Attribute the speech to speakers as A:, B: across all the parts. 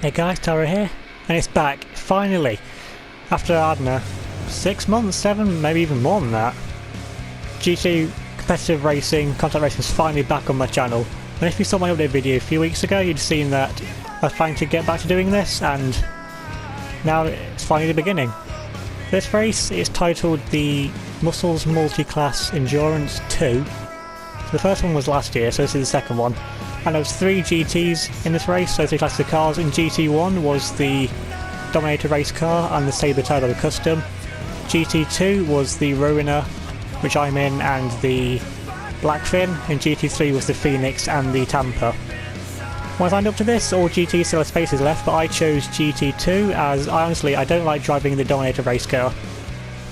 A: Hey guys, Tara here, and it's back, finally! After, I don't know, 6 months, 7, maybe even more than that. GT Competitive Racing, Contact Racing is finally back on my channel. And if you saw my update video a few weeks ago, you'd seen that I was planning to get back to doing this, and now it's finally the beginning. This race is titled the Muscles Multi-Class Endurance 2. So the first one was last year, so this is the second one. And there was 3 GTs in this race, so 3 classes of cars. In GT1 was the Dominator race car and the Sabre Turbo Custom. GT2 was the Ruiner, which I'm in, and the Blackfin. In GT3 was the Phoenix and the Tampa. When I signed up to this, all GTs still had spaces left, but I chose GT2 as I don't like driving the Dominator race car,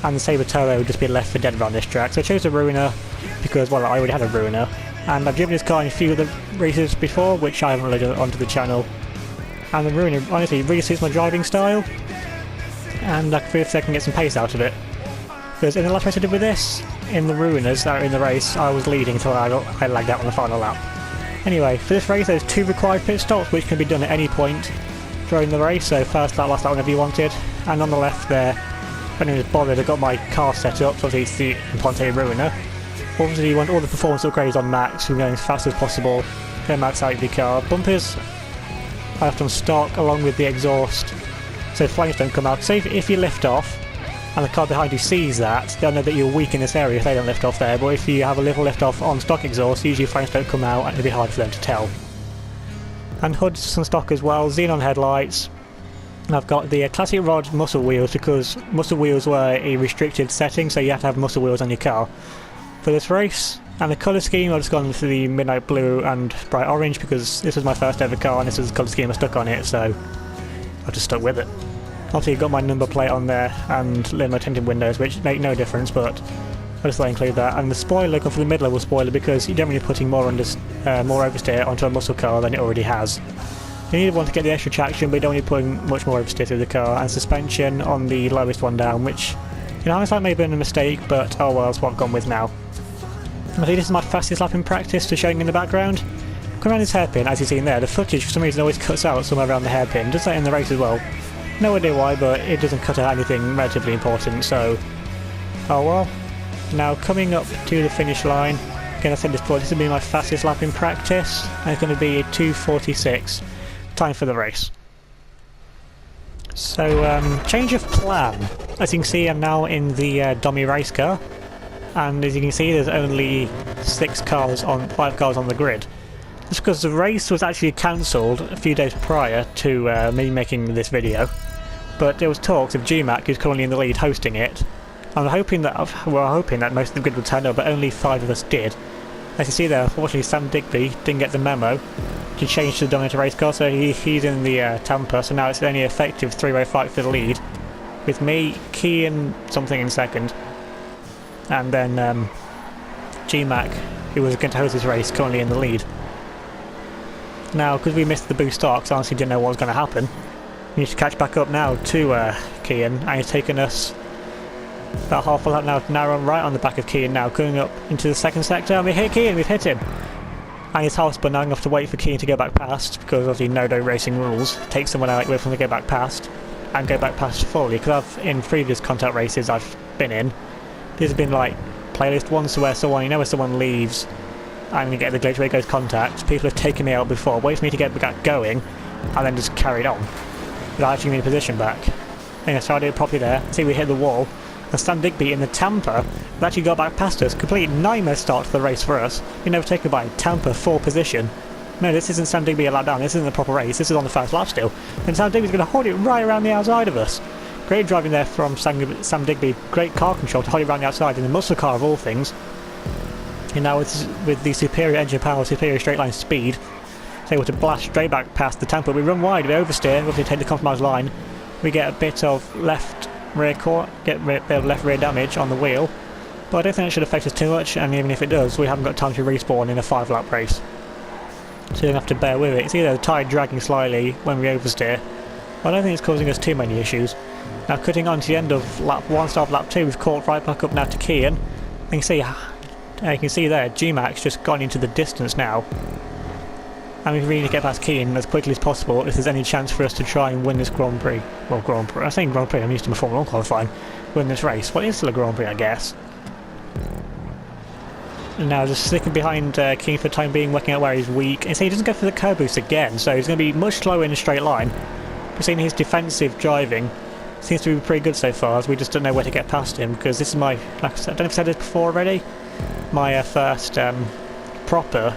A: and the Sabre Turbo would just be left for dead around this track. So I chose the Ruiner because, well, I already had a Ruiner. And I've driven this car in a few of the races before, which I haven't loaded onto the channel. And the Ruiner, honestly, really suits my driving style. And I feel if I can get some pace out of it. Because in the last race I did with this, in the Ruiners that are in the race, I was leading until I lagged out on the final lap. Anyway, for this race there's 2 required pit stops, which can be done at any point during the race. So first lap, last lap, whenever you wanted. And on the left there, if anyone's bothered, I've got my car set up, so obviously it's the Implante Ruiner. Obviously you want all the performance upgrades on max, you're going as fast as possible, get max out of your car. Bumpers I left on stock along with the exhaust, so flames don't come out. So if you lift off, and the car behind you sees that, they'll know that you're weak in this area if they don't lift off there, but if you have a little lift off on stock exhaust, usually flames don't come out and it'll be hard for them to tell. And hoods on stock as well, xenon headlights. And I've got the classic rod muscle wheels because muscle wheels were a restricted setting, so you have to have muscle wheels on your car for this race. And the colour scheme, I've just gone for the midnight blue and bright orange because this was my first ever car and this was the colour scheme I stuck on it, so I've just stuck with it. Obviously you've got my number plate on there and limo tinted windows, which make no difference, but I just thought I'd include that. And the spoiler, going for the mid-level spoiler because you don't really putting more oversteer onto a muscle car than it already has. You need one to get the extra traction, but you don't need putting much more oversteer through the car. And suspension on the lowest one down, which, you know, hindsight may have been a mistake, but oh well, that's what I've gone with now. I think this is my fastest lap in practice to showing in the background. Come around this hairpin, as you've seen there, the footage for some reason always cuts out somewhere around the hairpin, just like in the race as well. No idea why, but it doesn't cut out anything relatively important, so oh well. Now coming up to the finish line, again I said this before, this will be my fastest lap in practice, and it's going to be a 2:46, time for the race. So change of plan. As you can see, I'm now in the Domi race car. And as you can see, there's only 5 cars on the grid. That's because the race was actually cancelled a few days prior to me making this video. But there was talks of GMAC, who's currently in the lead, hosting it. I'm hoping that most of the grid would turn up, but only 5 of us did. As you see there, unfortunately Sam Digby didn't get the memo to change to the Dominator race car, so he's in the Tampa, so now it's only an effective 3-way fight for the lead. With me, Kean something in second. And then GMAC, who was going to host this race, currently in the lead. Now, because we missed the boost start, I honestly didn't know what was going to happen, we need to catch back up now to Kean, and he's taken us about half a lap now, narrow right on the back of Kean now, going up into the second sector, and we hit Kean, we've hit him! And his house, but now I'm going to have to wait for Kean to go back past, because obviously no-do racing rules, take someone out with him to go back past, and go back past fully, because in previous contact races I've been in, there's been like playlist ones where someone leaves and you get the glitch where it goes contact. People have taken me out before, wait for me to get back going, and then just carried on without actually being in position back. Anyway, so I did it properly there. See, we hit the wall. And Sam Digby in the Tampa actually got back past us. Complete nightmare start to the race for us. We never taken by Tampa 4th position. No, this isn't Sam Digby a lap down. This isn't the proper race. This is on the first lap still. And Sam Digby's going to hold it right around the outside of us. Great driving there from Sam Digby, great car control to hold it around the outside in the muscle car of all things. And now with the superior engine power, superior straight line speed, it's able to blast straight back past the Tampa. We run wide, we oversteer, we obviously take the compromise line. We get a bit of left rear damage on the wheel, but I don't think it should affect us too much, and even if it does, we haven't got time to respawn in a 5-lap race. So you're going to have to bear with it. See there, the tyre dragging slightly when we oversteer. But I don't think it's causing us too many issues. Now cutting on to the end of lap 1, start of lap 2, we've caught right back up now to Kean. You can see there, GMAC's just gone into the distance now. and we really need to get past Keane as quickly as possible if there's any chance for us to try and win this Grand Prix. Well, Grand Prix. I'm saying Grand Prix, I'm used to my Formula 1 qualifying. Win this race. Well, it's still a Grand Prix, I guess. And now just sticking behind Keane for the time being, working out where he's weak. And so he doesn't go for the curb boost again, so he's going to be much slower in a straight line. We're seeing his defensive driving seems to be pretty good so far, as we just don't know where to get past him, because this is my, like I said, I don't know if I've said this before already, my first proper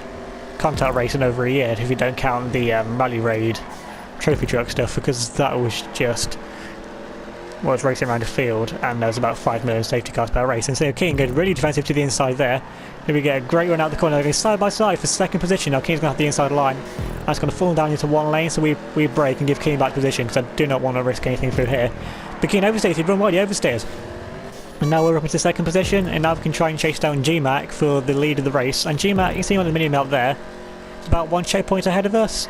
A: contact race in over a year, if you don't count the Rally Raid trophy truck stuff, because that was just, well, I was racing around the field and there was about 5 million safety cars per race. And so Keane goes really defensive to the inside there. Then we get a great run out the corner, going side by side for second position. Now Keane's going to have the inside line. That's going to fall down into one lane, so we brake and give Keane back position, because I do not want to risk anything through here. But Keane oversteers, he'd run wide, he oversteers. And now we're up into second position, and now we can try and chase down GMAC for the lead of the race. And GMAC, you can see him on the mini-map there, it's about 1 checkpoint ahead of us.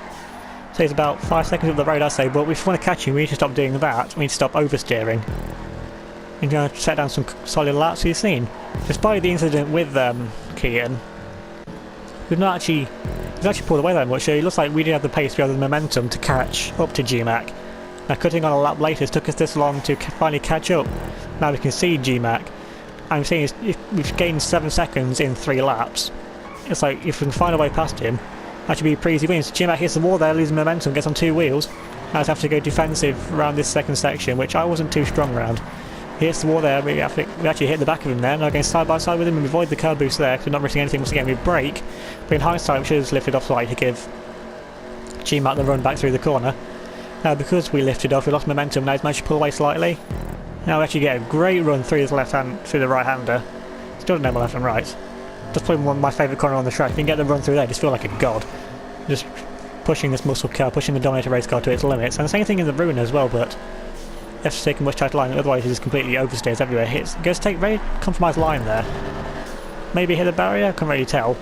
A: So he's about 5 seconds up the road, I say, but if we want to catch him, we need to stop doing that. We need to stop oversteering. And going to set down some solid laps. You've seen, despite the incident with Keane, we've actually pulled away that much, so it looks like we didn't have the pace, we have the momentum to catch up to GMAC. Now cutting on a lap later, it took us this long to finally catch up. Now we can see GMAC. I'm saying we've gained 7 seconds in 3 laps. It's like, if we can find a way past him, that should be a pretty easy win. So GMAC hits the wall there, losing momentum, gets on 2 wheels. Now have to go defensive around this second section, which I wasn't too strong around. He hits the wall there, we actually hit the back of him there, now going side by side with him and avoid the curb boost there, because we're not risking anything once again. We brake, but in hindsight we should have lifted off slightly to give GMAC the run back through the corner. Now because we lifted off, we lost momentum, now he's managed to pull away slightly. Now we actually get a great run through his left hand, through the right hander. Still don't know my left and right. Just putting one of my favourite corner on the track. If you can get the run through there, just feel like a god. Just pushing this muscle car, pushing the Dominator race car to its limits. And the same thing in the Ruiner as well, but you have to take a much tighter line, otherwise he just completely oversteers everywhere. Goes to take a very compromised line there. Maybe hit a barrier, I can't really tell.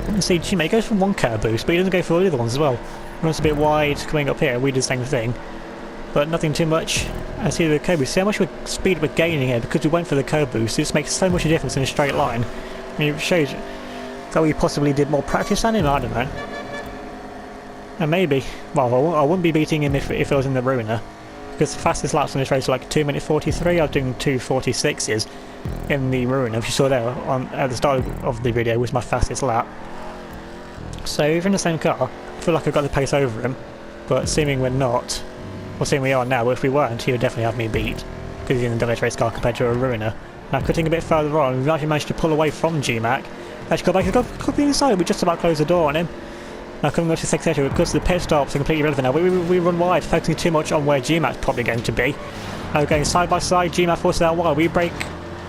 A: And see, GMAC goes for one curb boost, but he doesn't go for all the other ones as well. Runs a bit wide coming up here, we do the same thing. But nothing too much. I see the curb boost. See how much speed we're gaining here because we went for the curb boost. It just makes so much a difference in a straight line. I mean, it shows that we possibly did more practice than him, I don't know. And maybe, well, I wouldn't be beating him if it was in the Ruiner. Because the fastest laps on this race were like 2 minute 43, I was doing 2:46s in the Ruiner, which you saw there at the start of the video was my fastest lap. So if we're in the same car, I feel like I've got the pace over him, but seeming we're not, well seeming we are now, but if we weren't, he would definitely have me beat, because he's in the Dominator race car compared to a Ruiner. Now cutting a bit further on, we've actually managed to pull away from GMAC. Actually got back, got the inside, we just about closed the door on him. Now coming up to 6th sector, because the pit stops are completely irrelevant now. We run wide, focusing too much on where GMAC's probably going to be. Now we're going side by side, GMAC forces out wide, we brake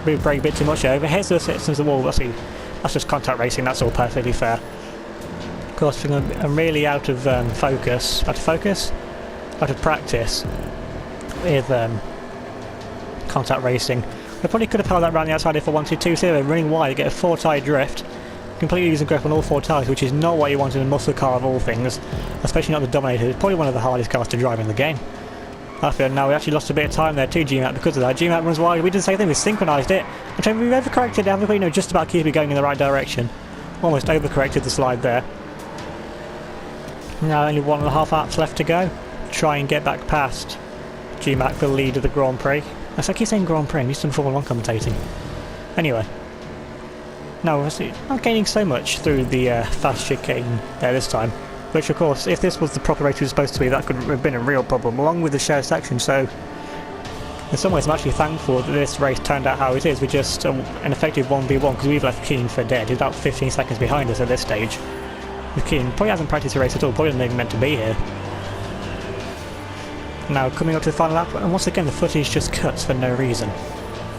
A: a bit too much over. Hits the wall, that's just contact racing, that's all perfectly fair. Of course, I'm really out of practice with contact racing. I probably could have held that around the outside if I wanted to, so running wide, get a 4-tyre drift. Completely losing grip on all 4 tyres, which is not what you want in a muscle car of all things, especially not the Dominator. It's probably one of the hardest cars to drive in the game. I feel now we actually lost a bit of time there to GMAC because of that. GMAC runs wide, we did the same thing, we synchronised it. And so we've overcorrected it, haven't we? No, just about keep it going in the right direction. Almost overcorrected the slide there. Now only 1.5 laps left to go. Try and get back past GMAC for the lead of the Grand Prix. I keep saying Grand Prix, I'm used to Formula 1 commentating. Anyway. No, we're not gaining so much through the fast chicane there this time. Which of course, if this was the proper race it was supposed to be, that could have been a real problem, along with the shared section, so in some ways I'm actually thankful that this race turned out how it is, with just an effective 1v1, because we've left Keane for dead. He's about 15 seconds behind us at this stage. With Keane, probably hasn't practiced the race at all, probably isn't even meant to be here. Now coming up to the final lap, and once again the footage just cuts for no reason.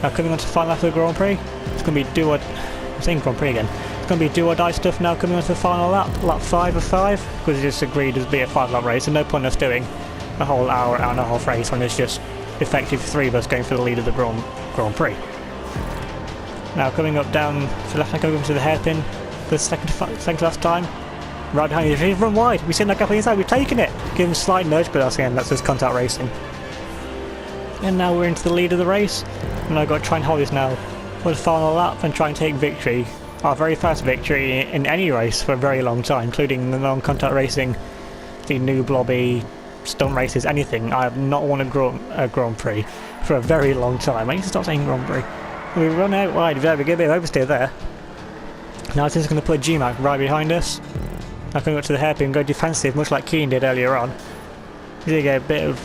A: Now coming on to the final lap of the Grand Prix, it's going to be I'm saying Grand Prix again. It's going to be do or die stuff now coming on to the final lap, lap 5 of 5, because we just agreed it would be a 5-lap race, and no point us doing a whole hour and a half race when there's just effective 3 of us going for the lead of the Grand Prix. Now coming up down to the left hand, going to the hairpin for the second to last time. Right behind you, he's run wide, we've seen that gap on the inside, we've taken it! Give him a slight nudge, but that's just contact racing. And now we're into the lead of the race, and I've got to try and hold this now for the final lap and try and take victory our very first victory in any race for a very long time, including the non-contact racing, the noob lobby, stunt races, anything. I have not won a Grand Prix for a very long time. I need to stop saying Grand Prix. We run out wide, there we get a bit of oversteer there. Now this is going to put GMAC right behind us. I can go to the hairpin and go defensive, much like Keen did earlier on. He did get a bit of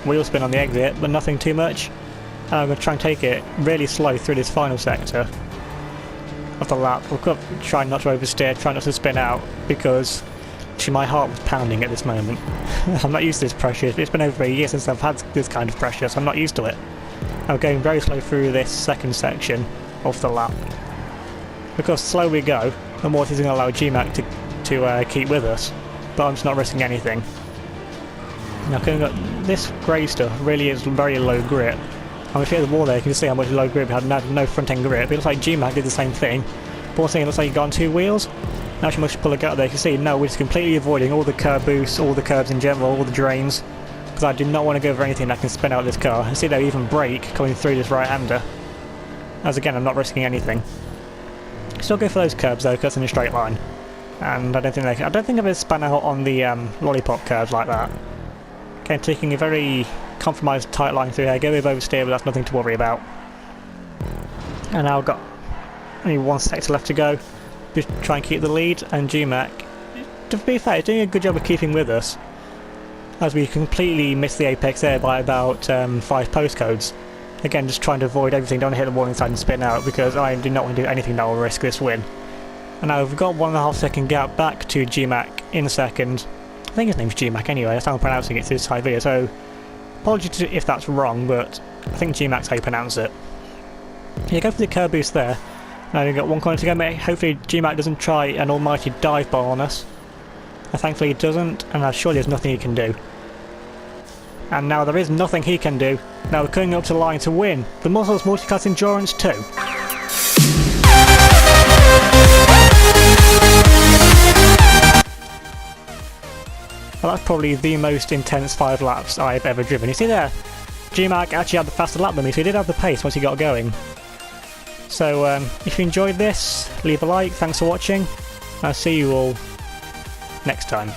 A: wheel spin on the exit, but nothing too much. And I'm going to try and take it really slow through this final sector of the lap. We've got to try not to oversteer, try not to spin out, because actually my heart was pounding at this moment. I'm not used to this pressure. It's been over a year since I've had this kind of pressure, so I'm not used to it. I'm going very slow through this second section of the lap. Because the slower we go, the more this is going to allow GMAC to keep with us, but I'm just not risking anything. Now, this grey stuff really is very low grip. I'm if you hit the wall there, you can see how much low grip it had, no front end grip. It looks like GMAC did the same thing. But one thing, it looks like he got on 2 wheels. Now she must pull a gut there. You can see, no, we're just completely avoiding all the curb boosts, all the curbs in general, all the drains. Because I do not want to go over anything that can spin out this car. And see, they even brake coming through this right-hander. As again, I'm not risking anything. Still go for those curbs though, because it's in a straight line. And I don't think I've ever spun out on the lollipop curves like that. Okay, taking a very compromised tight line through here. Go with oversteer, but that's nothing to worry about. And now I've got only one sector left to go. Just try and keep the lead, and GMAC, to be fair, is doing a good job of keeping with us. As we completely missed the apex there by about 5 postcodes. Again, just trying to avoid everything, don't hit the wall inside and spin out, because I do not want to do anything that will risk this win. And now we've got 1.5 second gap back to GMAC in second. I think his name's GMAC anyway, that's how I'm pronouncing it through this high video, so apologies if that's wrong, but I think GMAC's how you pronounce it. Yeah, go for the curb boost there. Now we've got 1 corner to go, mate. Hopefully GMAC doesn't try an almighty dive bar on us. And thankfully he doesn't, and I'm sure there's nothing he can do. And now there is nothing he can do. Now we're coming up to the line to win the Muscles Multiclass Endurance 2. Well, that's probably the most intense 5 laps I've ever driven. You see there, GMAC actually had the faster lap than me, so he did have the pace once he got going. So if you enjoyed this, leave a like, thanks for watching, I'll see you all next time.